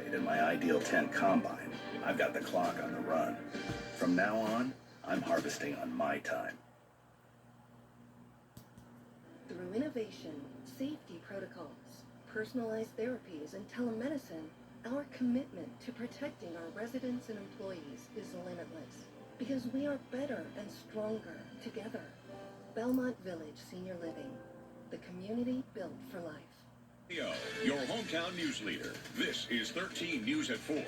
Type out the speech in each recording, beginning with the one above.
In my Ideal 10 combine, I've got the clock on the run. From now on, I'm harvesting on my time. Through innovation, safety protocols, personalized therapies, and telemedicine, our commitment to protecting our residents and employees is limitless. Because we are better and stronger together. Belmont Village Senior Living, the community built for life. Your hometown news leader. This is 13 News at 4.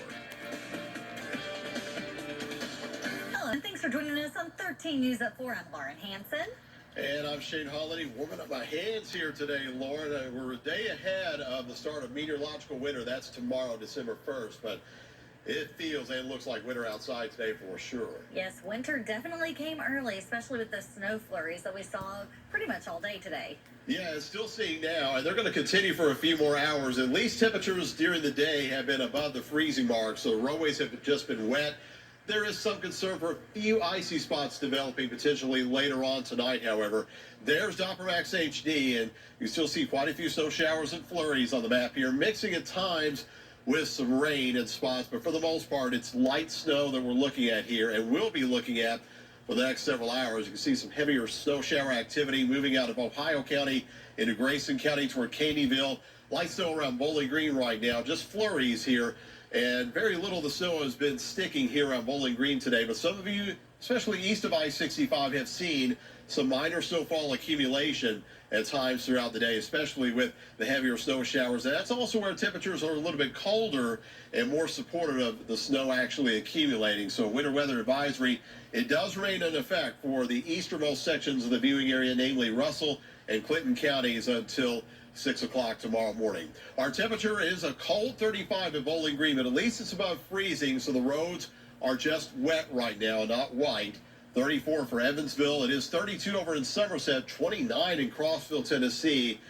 Hello, and thanks for joining us on 13 News at 4. I'm Lauren Hansen. And I'm Shane Holiday, warming up my hands here today, Lauren. We're a day ahead of the start of meteorological winter. That's tomorrow, December 1st. But it feels and looks like winter outside today for sure. Yes, winter definitely came early, especially with the snow flurries that we saw pretty much all day today. Yeah, it's still seeing now, and they're going to continue for a few more hours. At least temperatures during the day have been above the freezing mark, so the roadways have just been wet. There is some concern for a few icy spots developing potentially later on tonight, however. There's Doppler Max HD, and you still see quite a few snow showers and flurries on the map here, mixing at times with some rain in spots, but for the most part, it's light snow that we're looking at here, and we'll be looking at for the next several hours. You can see some heavier snow shower activity moving out of Ohio County into Grayson County toward Caneyville. Light snow around Bowling Green right now, just flurries here, and very little of the snow has been sticking here around Bowling Green today, but some of you, especially east of I-65, have seen some minor snowfall accumulation at times throughout the day, especially with the heavier snow showers. And that's also where temperatures are a little bit colder and more supportive of the snow actually accumulating. So winter weather advisory, it does remain in effect for the easternmost sections of the viewing area, namely Russell and Clinton counties, until 6 o'clock tomorrow morning. Our temperature is a cold 35 at Bowling Green, but at least it's above freezing, so the roads are just wet right now, not white. 34 for Evansville. It is 32 over in Somerset, 29 in Crossville, Tennessee.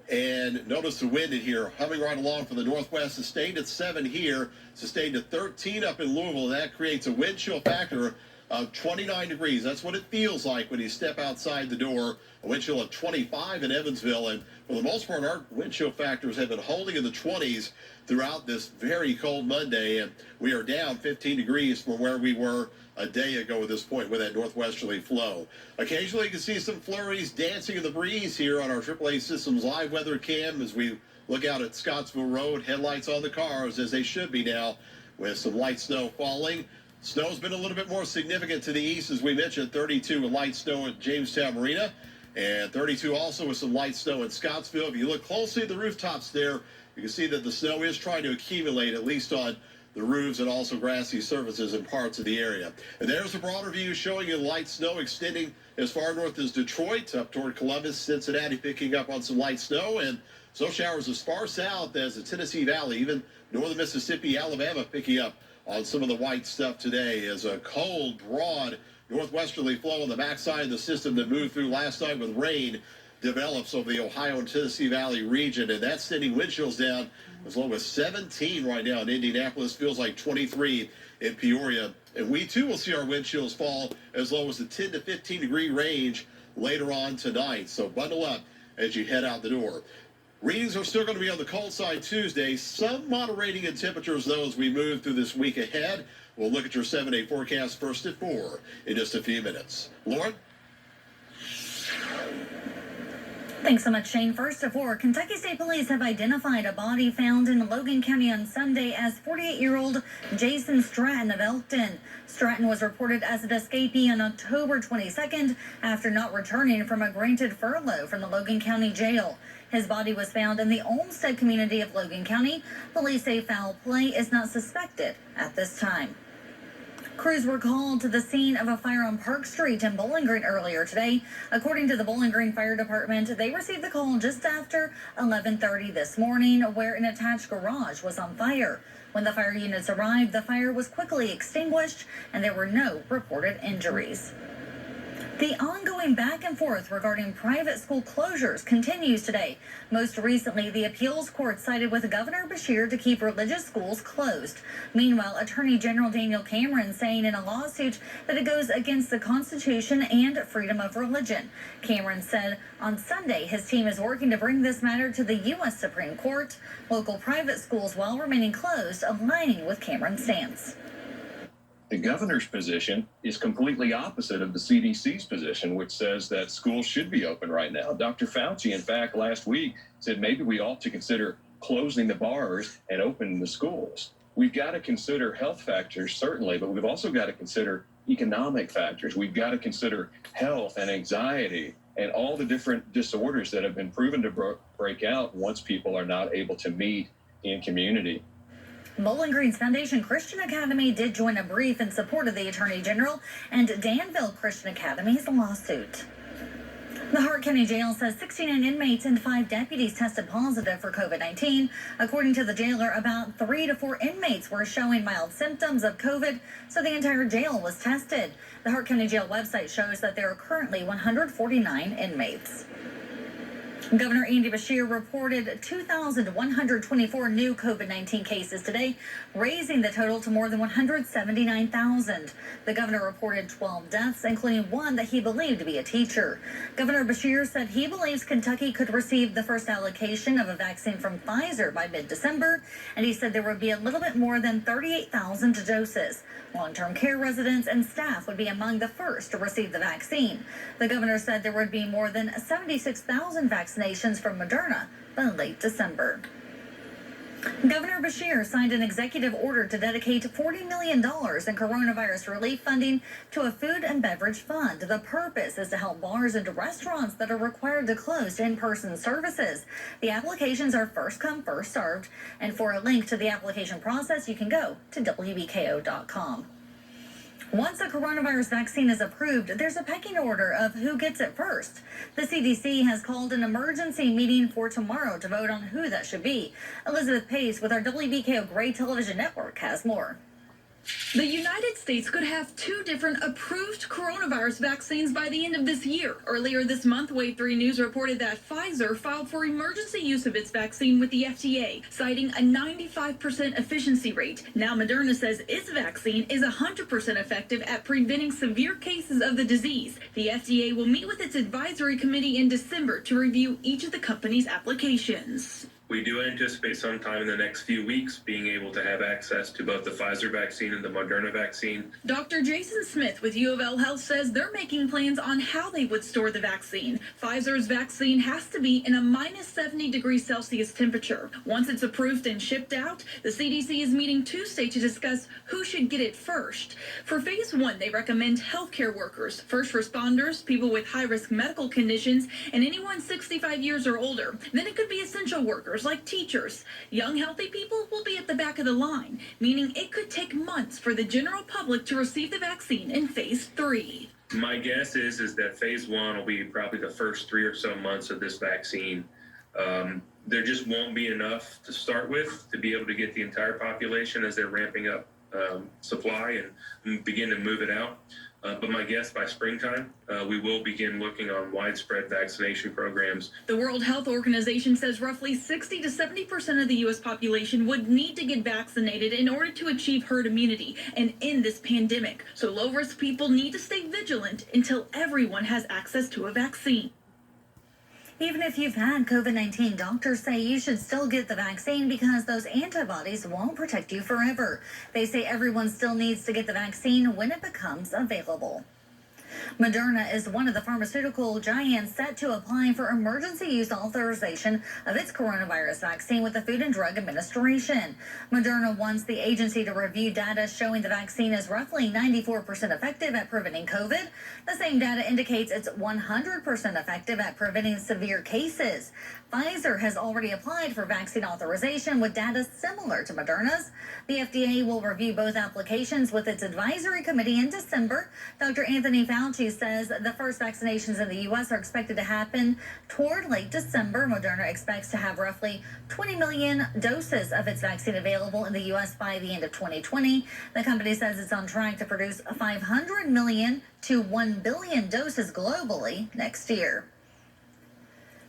And notice the wind in here, humming right along from the northwest, sustained at 7 here, sustained at 13 up in Louisville. That creates a wind chill factor of 29 degrees. That's what it feels like when you step outside the door. A wind chill of 25 in Evansville. And for the most part, our wind chill factors have been holding in the 20s throughout this very cold Monday. And we are down 15 degrees from where we were a day ago at this point with that northwesterly flow. Occasionally you can see some flurries dancing in the breeze here on our AAA Systems live weather cam as we look out at Scottsville Road. Headlights on the cars, as they should be now, with some light snow falling. Snow's been a little bit more significant to the east, as we mentioned. 32 with light snow at Jamestown Marina, and 32 also with some light snow in Scottsville. If you look closely at the rooftops there, you can see that the snow is trying to accumulate, at least on the roofs and also grassy surfaces in parts of the area. And there's a broader view showing you light snow extending as far north as Detroit, up toward Columbus, Cincinnati, picking up on some light snow, and snow showers as far south as the Tennessee Valley, even northern Mississippi, Alabama, picking up on some of the white stuff today as a cold, broad northwesterly flow on the backside of the system that moved through last night with rain develops over the Ohio and Tennessee Valley region, and that's sending wind chills down as low as 17 right now in Indianapolis. Feels like 23 in Peoria. And we too will see our wind chills fall as low as the 10 to 15 degree range later on tonight. So bundle up as you head out the door. Readings are still going to be on the cold side Tuesday. Some moderating in temperatures, though, as we move through this week ahead. We'll look at your 7-day forecast first at 4 in just a few minutes. Lauren? Thanks so much, Shane. First of all, Kentucky State Police have identified a body found in Logan County on Sunday as 48-year-old Jason Stratton of Elkton. Stratton was reported as an escapee on October 22nd after not returning from a granted furlough from the Logan County Jail. His body was found in the Olmsted community of Logan County. Police say foul play is not suspected at this time. Crews were called to the scene of a fire on Park Street in Bowling Green earlier today. According to the Bowling Green Fire Department, they received the call just after 11:30 this morning, where an attached garage was on fire. When the fire units arrived, the fire was quickly extinguished and there were no reported injuries. The ongoing back and forth regarding private school closures continues today. Most recently, the appeals court sided with Governor Beshear to keep religious schools closed. Meanwhile, Attorney General Daniel Cameron saying in a lawsuit that it goes against the Constitution and freedom of religion. Cameron said on Sunday his team is working to bring this matter to the U.S. Supreme Court. Local private schools, while remaining closed, aligning with Cameron's stance. The governor's position is completely opposite of the CDC's position, which says that schools should be open right now. Dr. Fauci, in fact, last week said maybe we ought to consider closing the bars and opening the schools. We've got to consider health factors, certainly, but we've also got to consider economic factors. We've got to consider health and anxiety and all the different disorders that have been proven to break out once people are not able to meet in community. Bowling Green's Foundation Christian Academy did join a brief in support of the Attorney General and Danville Christian Academy's lawsuit. The Hart County Jail says 69 inmates and 5 deputies tested positive for COVID-19. According to the jailer, about 3 to 4 inmates were showing mild symptoms of COVID, so the entire jail was tested. The Hart County Jail website shows that there are currently 149 inmates. Governor Andy Beshear reported 2,124 new COVID-19 cases today, raising the total to more than 179,000. The governor reported 12 deaths, including one that he believed to be a teacher. Governor Beshear said he believes Kentucky could receive the first allocation of a vaccine from Pfizer by mid-December, and he said there would be a little bit more than 38,000 doses. Long-term care residents and staff would be among the first to receive the vaccine. The governor said there would be more than 76,000 vaccinations from Moderna by late December. Governor Beshear signed an executive order to dedicate $40 million in coronavirus relief funding to a food and beverage fund. The purpose is to help bars and restaurants that are required to close in-person services. The applications are first come, first served. And for a link to the application process, you can go to Wbko.com. Once a coronavirus vaccine is approved, there's a pecking order of who gets it first. The CDC has called an emergency meeting for tomorrow to vote on who that should be. Elizabeth Pace with our Wbko Gray Television Network has more. The United States could have 2 different approved coronavirus vaccines by the end of this year. Earlier this month, Wave 3 News reported that Pfizer filed for emergency use of its vaccine with the FDA, citing a 95% efficiency rate. Now Moderna says its vaccine is 100% effective at preventing severe cases of the disease. The FDA will meet with its advisory committee in December to review each of the company's applications. We do anticipate sometime in the next few weeks being able to have access to both the Pfizer vaccine and the Moderna vaccine. Dr. Jason Smith with U of L Health says they're making plans on how they would store the vaccine. Pfizer's vaccine has to be in a minus 70 degrees Celsius temperature. Once it's approved and shipped out, the CDC is meeting Tuesday to discuss who should get it first. For phase 1, they recommend healthcare workers, first responders, people with high-risk medical conditions, and anyone 65 years or older. Then it could be essential workers like teachers. Young, healthy people will be at the back of the line, meaning it could take months for the general public to receive the vaccine in phase 3. My guess is that phase 1 will be probably the first 3 or so months of this vaccine. There just won't be enough to start with to be able to get the entire population as they're ramping up supply and begin to move it out. But my guess by springtime, we will begin looking on widespread vaccination programs. The World Health Organization says roughly 60 to 70% of the U.S. population would need to get vaccinated in order to achieve herd immunity and end this pandemic. So low-risk people need to stay vigilant until everyone has access to a vaccine. Even if you've had COVID-19, doctors say you should still get the vaccine because those antibodies won't protect you forever. They say everyone still needs to get the vaccine when it becomes available. Moderna is one of the pharmaceutical giants set to apply for emergency use authorization of its coronavirus vaccine with the Food and Drug Administration. Moderna wants the agency to review data showing the vaccine is roughly 94% effective at preventing COVID. The same data indicates it's 100% effective at preventing severe cases. Pfizer has already applied for vaccine authorization with data similar to Moderna's. The FDA will review both applications with its advisory committee in December. Dr. Anthony Fauci says the first vaccinations in the U.S. are expected to happen toward late December. Moderna expects to have roughly 20 million doses of its vaccine available in the U.S. by the end of 2020. The company says it's on track to produce 500 million to 1 billion doses globally next year.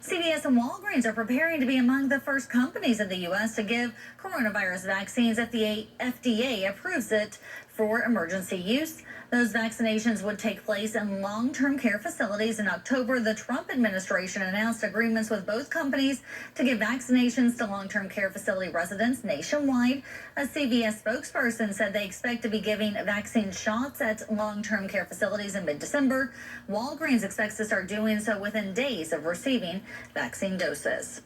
CVS and Walgreens are preparing to be among the first companies in the U.S. to give coronavirus vaccines if the FDA approves it for emergency use. Those vaccinations would take place in long-term care facilities. In October, the Trump administration announced agreements with both companies to give vaccinations to long-term care facility residents nationwide. A CVS spokesperson said they expect to be giving vaccine shots at long-term care facilities in mid-December. Walgreens expects to start doing so within days of receiving vaccine doses.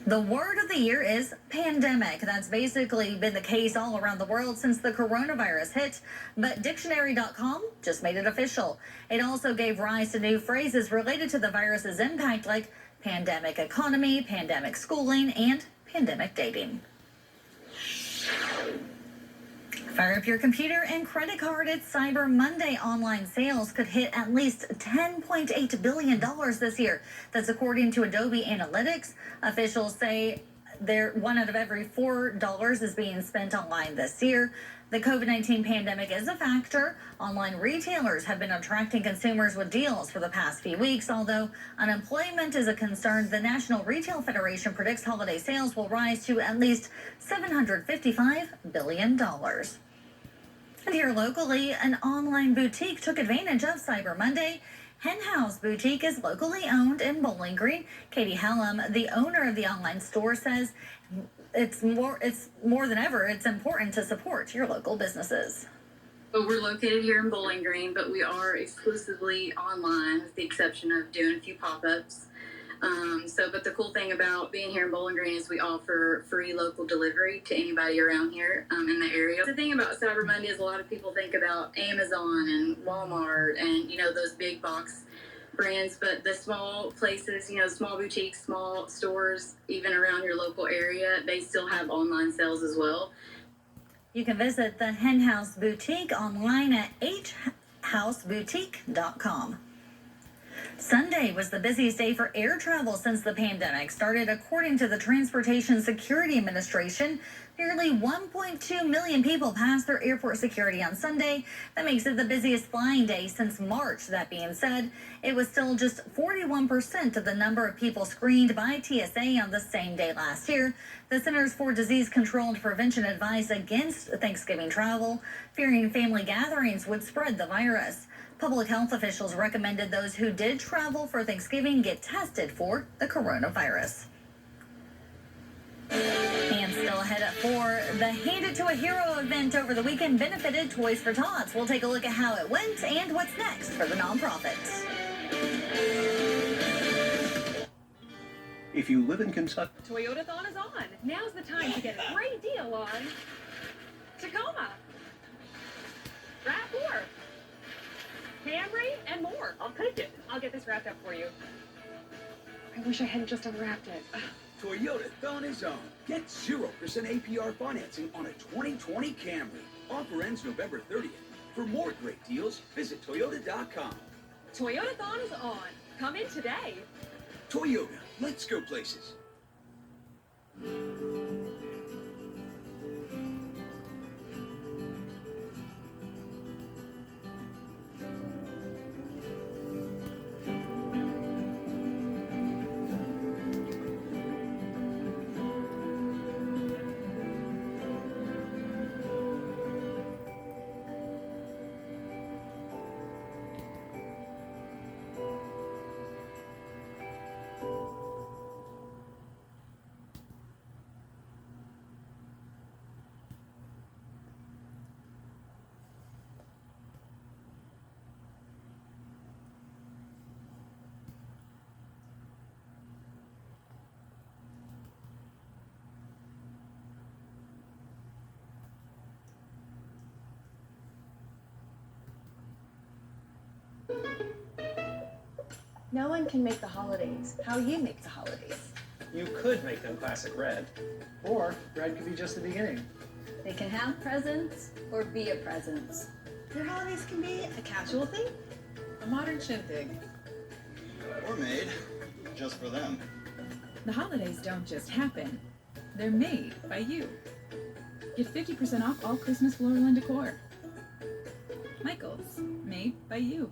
The word of the year is pandemic. That's basically been the case all around the world since the coronavirus hit, but dictionary.com just made it official. It also gave rise to new phrases related to the virus's impact, like pandemic economy, pandemic schooling, and pandemic dating. Fire up your computer and credit card. It's Cyber Monday. Online sales could hit at least $10.8 billion this year. That's according to Adobe Analytics. Officials say one out of every $4 is being spent online this year. The COVID-19 pandemic is a factor. Online retailers have been attracting consumers with deals for the past few weeks. Although unemployment is a concern, the National Retail Federation predicts holiday sales will rise to at least $755 billion. And here locally, an online boutique took advantage of Cyber Monday. Hen House Boutique is locally owned in Bowling Green. Katie Hallam, the owner of the online store, says it's more than ever, it's important to support your local businesses. But we're located here in Bowling Green, but we are exclusively online with the exception of doing a few pop-ups. But the cool thing about being here in Bowling Green is we offer free local delivery to anybody around here in the area. The thing about Cyber Monday is a lot of people think about Amazon and Walmart and, those big box brands, but the small places, small boutiques, small stores, even around your local area, they still have online sales as well. You can visit the Hen House Boutique online at hhouseboutique.com. Sunday was the busiest day for air travel since the pandemic started, according to the Transportation Security Administration. Nearly 1.2 million people passed through airport security on Sunday. That makes it the busiest flying day since March. That being said, it was still just 41% of the number of people screened by TSA on the same day last year. The Centers for Disease Control and Prevention advised against Thanksgiving travel, fearing family gatherings would spread the virus. Public health officials recommended those who did travel for Thanksgiving get tested for the coronavirus. And still ahead at 4, the Hand It to a Hero event over the weekend benefited Toys for Tots. We'll take a look at how it went and what's next for the nonprofits. If you live in Kentucky, Toyotathon is on. Now's the time to get a great deal on Tacoma, RAV4, Camry, and more. I'll take it. I'll get this wrapped up for you. I wish I hadn't just unwrapped it. Toyotathon is on. Get 0% APR financing on a 2020 Camry. Offer ends November 30th. For more great deals, visit Toyota.com. Toyotathon is on. Come in today. Toyota, let's go places. No one can make the holidays how you make the holidays. You could make them classic red, or red could be just the beginning. They can have presents or be a presence. Your holidays can be a casual thing, A modern shindig. Or made just for them. The holidays don't just happen. They're made by you. Get 50% off all Christmas floral and decor. Michael's, made by you.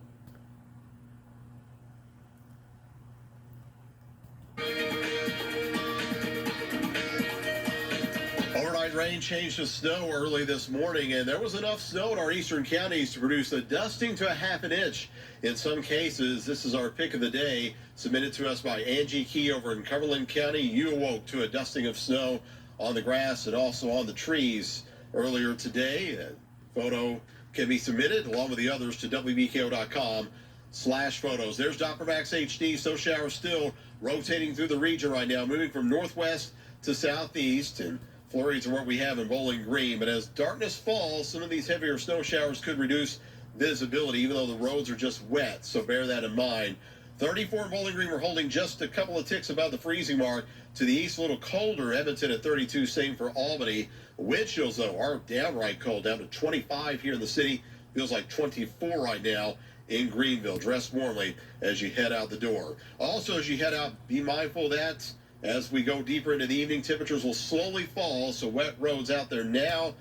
Overnight rain changed to snow early this morning, and there was enough snow in our eastern counties to produce a dusting to a half an inch. In some cases, this is our pick of the day, submitted to us by Angie Key over in Cumberland County. You awoke to a dusting of snow on the grass and also on the trees earlier today. A photo can be submitted along with the others to wbko.com/photos. There's Doppler Max HD. Snow showers still rotating through the region right now, moving from northwest to southeast, and flurries are what we have in Bowling Green. But as darkness falls, some of these heavier snow showers could reduce visibility, even though the roads are just wet. So bear that in mind. 34 in Bowling Green. We're holding just a couple of ticks above the freezing mark. To the east, a little colder. Edmonton at 32. Same for Albany. Wind chills, though, are downright cold. Down to 25 here in the city. Feels like 24 right now in Greenville. Dress warmly as you head out the door. Also, as you head out, be mindful that as we go deeper into the evening, temperatures will slowly fall, so wet roads out there now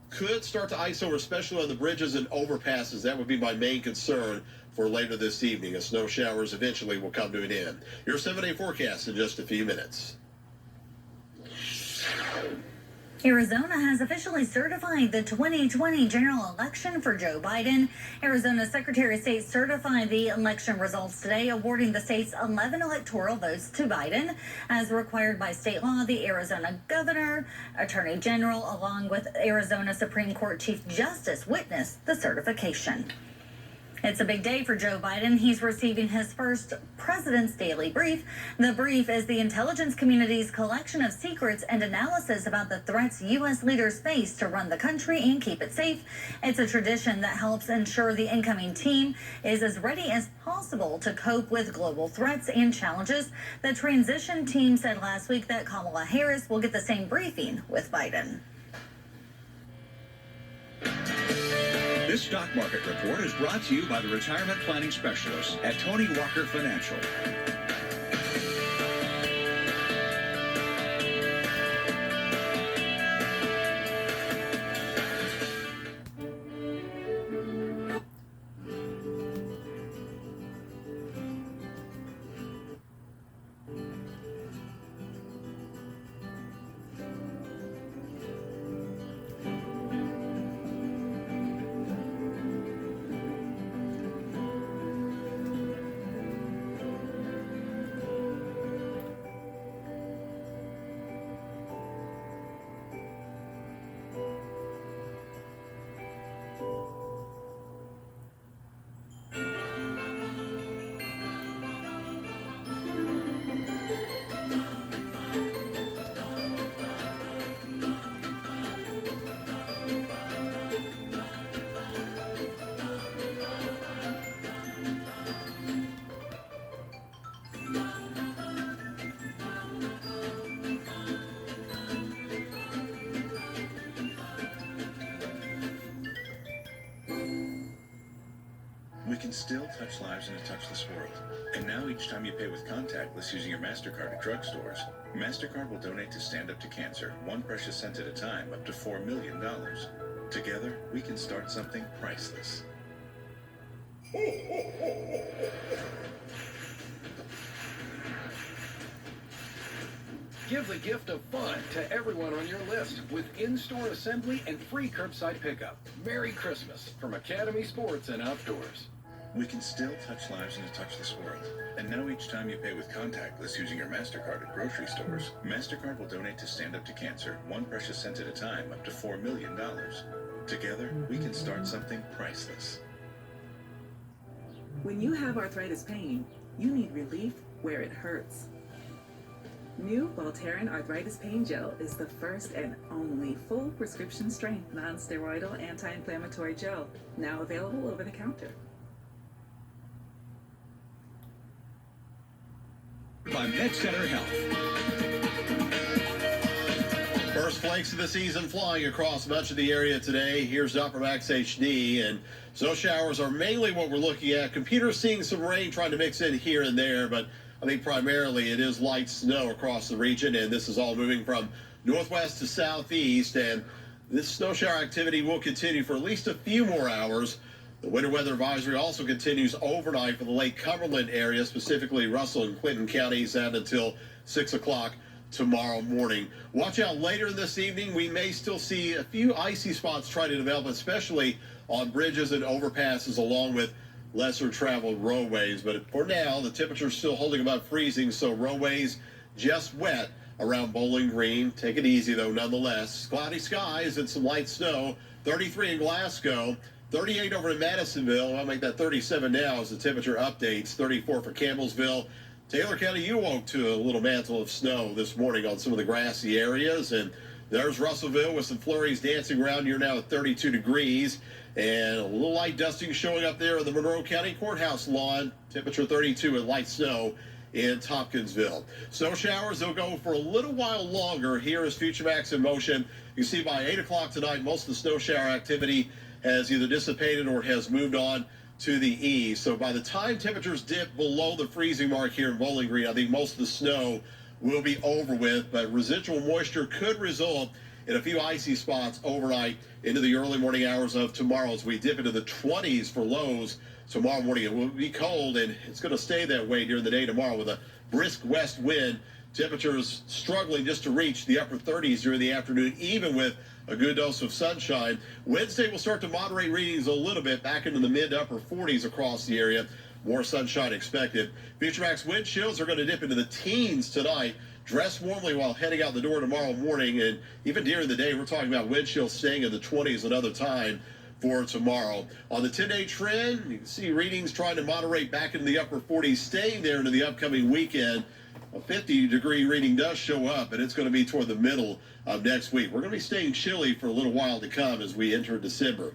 could start to ice over, especially on the bridges and overpasses. That would be my main concern for later this evening, as snow showers eventually will come to an end. Your 7-day forecast in just a few minutes. Arizona has officially certified the 2020 general election for Joe Biden. Arizona's Secretary of State certified the election results today, awarding the state's 11 electoral votes to Biden. As required by state law, the Arizona governor, attorney general, along with Arizona Supreme Court Chief Justice witnessed the certification. It's a big day for Joe Biden. He's receiving his first President's Daily Brief. The brief is the intelligence community's collection of secrets and analysis about the threats U.S. leaders face to run the country and keep it safe. It's a tradition that helps ensure the incoming team is as ready as possible to cope with global threats and challenges. The transition team said last week that Kamala Harris will get the same briefing with Biden. This stock market report is brought to you by the retirement planning specialists at Tony Walker Financial. We can still touch lives in a touchless world. And now each time you pay with contactless using your MasterCard at drugstores, MasterCard will donate to Stand Up to Cancer, one precious cent at a time, up to $4 million. Together, we can start something priceless. Give the gift of fun to everyone on your list with in-store assembly and free curbside pickup. Merry Christmas from Academy Sports and Outdoors. We can still touch lives in a touchless world. And now each time you pay with contactless using your MasterCard at grocery stores, MasterCard will donate to Stand Up to Cancer, one precious cent at a time, up to $4 million. Together, we can start something priceless. When you have arthritis pain, you need relief where it hurts. New Voltaren Arthritis Pain Gel is the first and only full prescription strength non-steroidal anti-inflammatory gel, now available over the counter. on MedCenter Health. First flakes of the season flying across much of the area today. Here's Upper Max HD, and snow showers are mainly what we're looking at. Computers seeing some rain trying to mix in here and there, but I think primarily it is light snow across the region, and this is all moving from northwest to southeast, and this snow shower activity will continue for at least a few more hours. The winter weather advisory also continues overnight for the Lake Cumberland area, specifically Russell and Clinton counties, and until 6 o'clock tomorrow morning. Watch out later this evening. We may still see a few icy spots try to develop, especially on bridges and overpasses along with lesser traveled roadways. But for now, the temperature is still holding above freezing, so roadways just wet around Bowling Green. Take it easy, though, nonetheless. Cloudy skies and some light snow. 33 in Glasgow. 38 over in Madisonville. I'll make that 37 now as the temperature updates. 34 for Campbellsville. Taylor County, you awoke to a little mantle of snow this morning on some of the grassy areas. And there's Russellville with some flurries dancing around here now at 32 degrees. And a little light dusting showing up there in the Monroe County Courthouse lawn. Temperature 32 and light snow in Tompkinsville. Snow showers, they'll go for a little while longer. Here is Future Max in motion. You see by 8 o'clock tonight, most of the snow shower activity has either dissipated or has moved on to the east. So by the time temperatures dip below the freezing mark here in Bowling Green, I think most of the snow will be over with, but residual moisture could result in a few icy spots overnight into the early morning hours of tomorrow as we dip into the 20s for lows tomorrow morning. It will be cold, and it's going to stay that way during the day tomorrow with a brisk west wind. Temperatures struggling just to reach the upper 30s during the afternoon, even with a good dose of sunshine. Wednesday will start to moderate readings a little bit, back into the mid to upper 40s across the area. More sunshine expected. Future Max wind chills are going to dip into the teens tonight. Dress warmly while heading out the door tomorrow morning, and even during the day, we're talking about wind chills staying in the 20s another time for tomorrow. On the 10-day trend, you can see readings trying to moderate back into the upper 40s, staying there into the upcoming weekend. A 50-degree reading does show up, and it's going to be toward the middle of next week. We're going to be staying chilly for a little while to come as we enter December.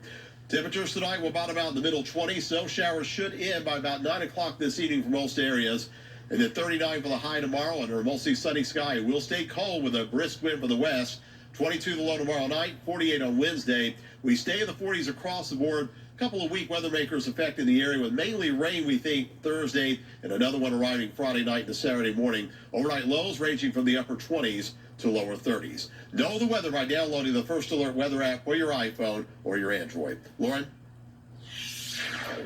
Temperatures tonight will bottom out in the middle 20s. Snow showers should end by about 9 o'clock this evening for most areas. And then 39 for the high tomorrow under a mostly sunny sky. It will stay cold with a brisk wind from the west. 22 the low tomorrow night, 48 on Wednesday. We stay in the 40s across the board. A couple of weak weather makers affecting the area with mainly rain, we think, Thursday, and another one arriving Friday night into Saturday morning. Overnight lows ranging from the upper 20s to lower 30s. Know the weather by downloading the First Alert weather app for your iPhone or your Android. Lauren?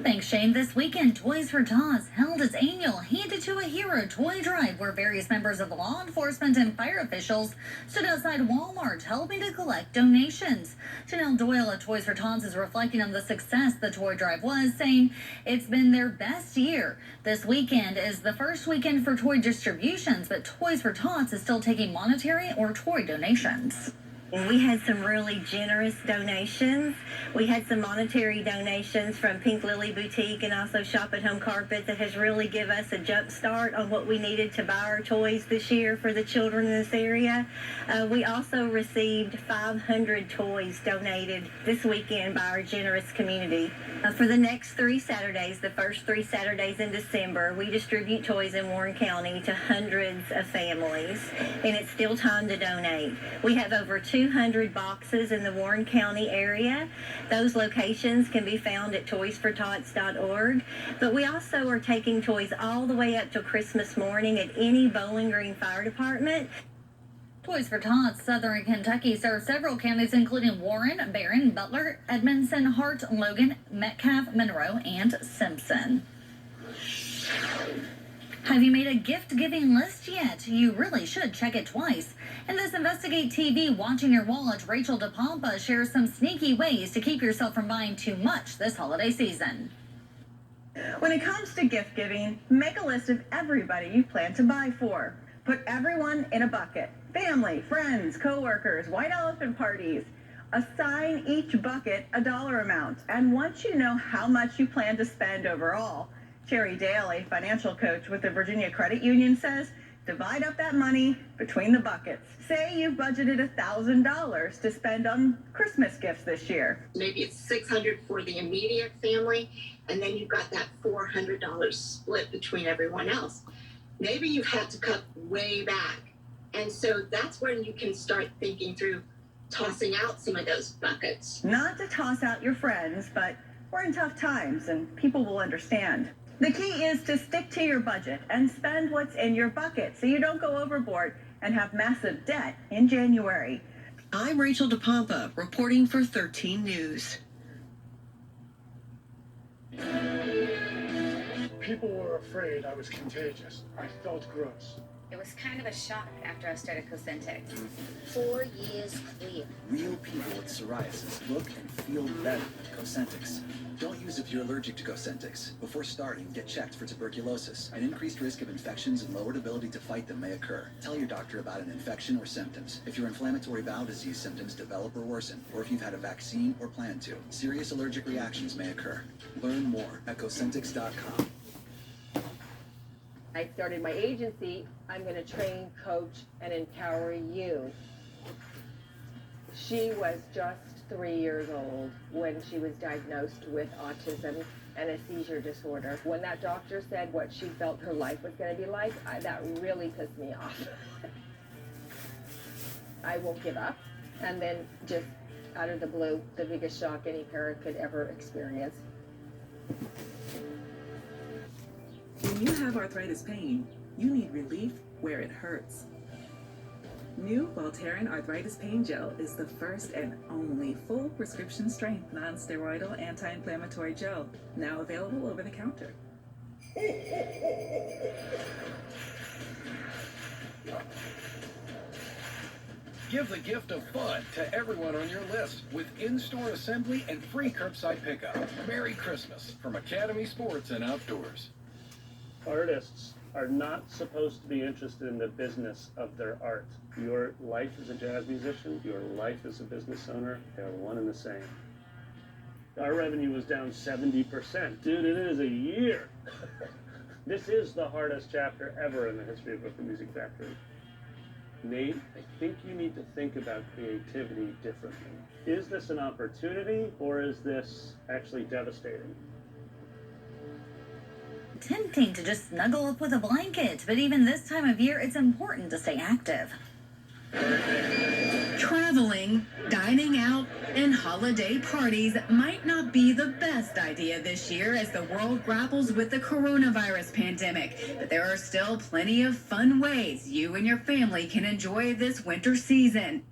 Thanks, Shane. This weekend, Toys for Tots held its annual Handed to a Hero toy drive, where various members of law enforcement and fire officials stood outside Walmart helping to collect donations. Janelle Doyle at Toys for Tots is reflecting on the success the toy drive was, saying it's been their best year. This weekend is the first weekend for toy distributions, but Toys for Tots is still taking monetary or toy donations. We had some really generous donations. We had some monetary donations from Pink Lily Boutique and also Shop at Home Carpet that has really given us a jump start on what we needed to buy our toys this year for the children in this area. We also received 500 toys donated this weekend by our generous community. For the next 3 Saturdays, the first 3 Saturdays in December, we distribute toys in Warren County to hundreds of families, and it's still time to donate. We have over 200 boxes in the Warren County area. Those locations can be found at toysfortots.org. But we also are taking toys all the way up to Christmas morning at any Bowling Green Fire Department. Toys for Tots Southern Kentucky serves several counties, including Warren, Barron, Butler, Edmondson, Hart, Logan, Metcalfe, Monroe, and Simpson. Have you made a gift-giving list yet? You really should check it twice. In this Investigate TV Watching Your Wallet, Rachel DePompa shares some sneaky ways to keep yourself from buying too much this holiday season. When it comes to gift giving, make a list of everybody you plan to buy for. Put everyone in a bucket. Family, friends, co-workers, white elephant parties. Assign each bucket a dollar amount. And once you know how much you plan to spend overall, Cherry Dale, a financial coach with the Virginia Credit Union, says, divide up that money between the buckets. Say you've budgeted $1,000 to spend on Christmas gifts this year. Maybe it's $600 for the immediate family, and then you've got that $400 split between everyone else. maybe you've had to cut way back. And so that's when you can start thinking through tossing out some of those buckets. Not to toss out your friends, but we're in tough times and people will understand. The key is to stick to your budget and spend what's in your bucket so you don't go overboard and have massive debt in January. I'm Rachel DePompa, reporting for 13 News. People were afraid I was contagious. I felt gross. It was kind of a shock after I started Cosentix. 4 years clear. Real people with psoriasis look and feel better with Cosentix. Don't use if you're allergic to Cosentix. Before starting, get checked for tuberculosis. An increased risk of infections and lowered ability to fight them may occur. Tell your doctor about an infection or symptoms. If your inflammatory bowel disease symptoms develop or worsen, or if you've had a vaccine or plan to, serious allergic reactions may occur. Learn more at Cosentix.com. I started my agency. I'm going to train, coach, and empower you. She was just 3 years old when she was diagnosed with autism and a seizure disorder. When that doctor said what she felt her life was going to be like, that really pissed me off. I won't give up. And then just out of the blue, the biggest shock any parent could ever experience. When you have arthritis pain, you need relief where it hurts. New Voltaren Arthritis Pain Gel is the first and only full prescription strength non-steroidal anti-inflammatory gel, now available over the counter. Give the gift of fun to everyone on your list with in-store assembly and free curbside pickup. Merry Christmas from Academy Sports and Outdoors. Artists are not supposed to be interested in the business of their art. Your life as a jazz musician, your life as a business owner, they're one and the same. Our revenue was down 70%. Dude, it is a year. This is the hardest chapter ever in the history of the Music Factory. Nate, I think you need to think about creativity differently. Is this an opportunity or is this actually devastating? Tempting to just snuggle up with a blanket, but even this time of year, it's important to stay active. Traveling, dining out, and holiday parties might not be the best idea this year as the world grapples with the coronavirus pandemic, but there are still plenty of fun ways you and your family can enjoy this winter season.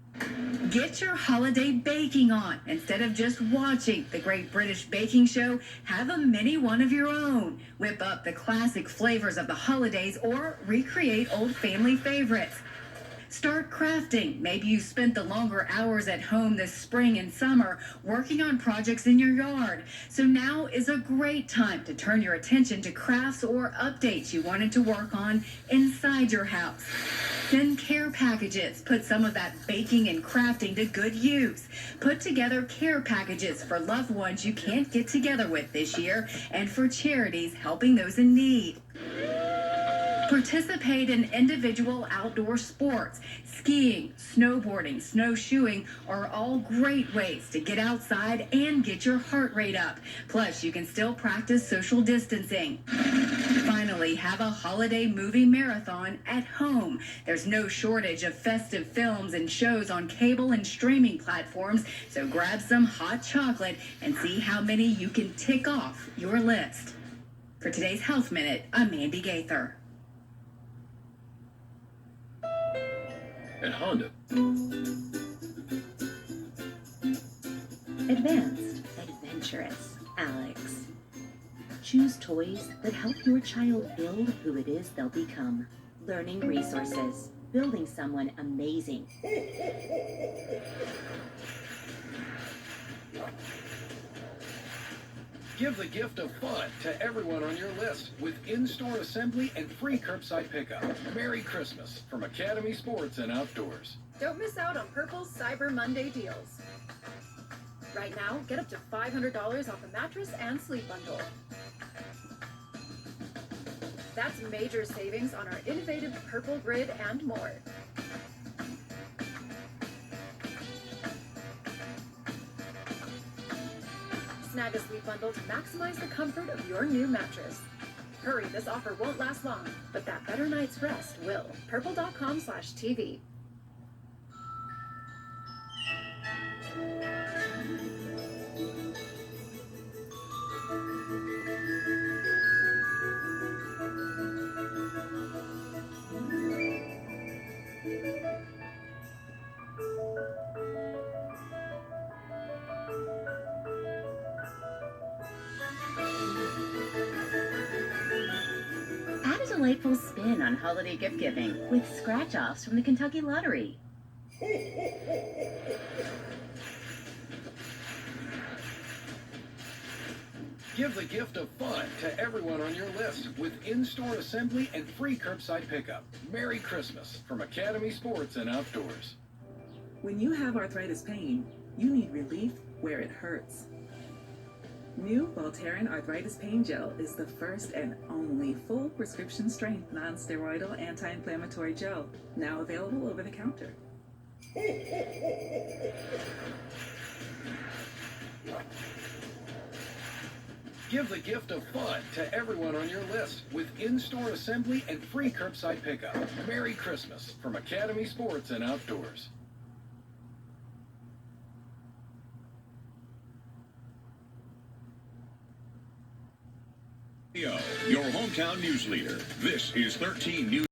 Get your holiday baking on. Instead of just watching the Great British Baking Show, have a mini one of your own. Whip up the classic flavors of the holidays or recreate old family favorites. Start crafting. Maybe you spent the longer hours at home this spring and summer working on projects in your yard. So now is a great time to turn your attention to crafts or updates you wanted to work on inside your house. Send care packages. Put some of that baking and crafting to good use. Put together care packages for loved ones you can't get together with this year and for charities helping those in need. Participate in individual outdoor sports. Skiing, snowboarding, snowshoeing are all great ways to get outside and get your heart rate up. Plus, you can still practice social distancing. Finally, have a holiday movie marathon at home. There's no shortage of festive films and shows on cable and streaming platforms, so grab some hot chocolate and see how many you can tick off your list. For today's Health Minute, I'm Mandy Gaither. At Honda. Advanced, adventurous, Alex. Choose toys that help your child build who it is they'll become. Learning resources, building someone amazing. Give the gift of fun to everyone on your list with in-store assembly and free curbside pickup. Merry Christmas from Academy Sports and Outdoors. Don't miss out on Purple's Cyber Monday deals. Right now, get up to $500 off a mattress and sleep bundle. That's major savings on our innovative Purple Grid and more. Snag a sleep bundle to maximize the comfort of your new mattress. Hurry, this offer won't last long, but that better night's rest will. Purple.com/TV. Add a delightful spin on holiday gift giving with scratch-offs from the Kentucky Lottery. Give the gift of fun to everyone on your list with in-store assembly and free curbside pickup. Merry Christmas from Academy Sports and Outdoors. When you have arthritis pain, you need relief where it hurts. New Voltaren Arthritis Pain Gel is the first and only full prescription strength non-steroidal anti-inflammatory gel, now available over the counter. Give the gift of fun to everyone on your list with in-store assembly and free curbside pickup. Merry Christmas from Academy Sports and Outdoors. Your hometown news leader. This is 13 News.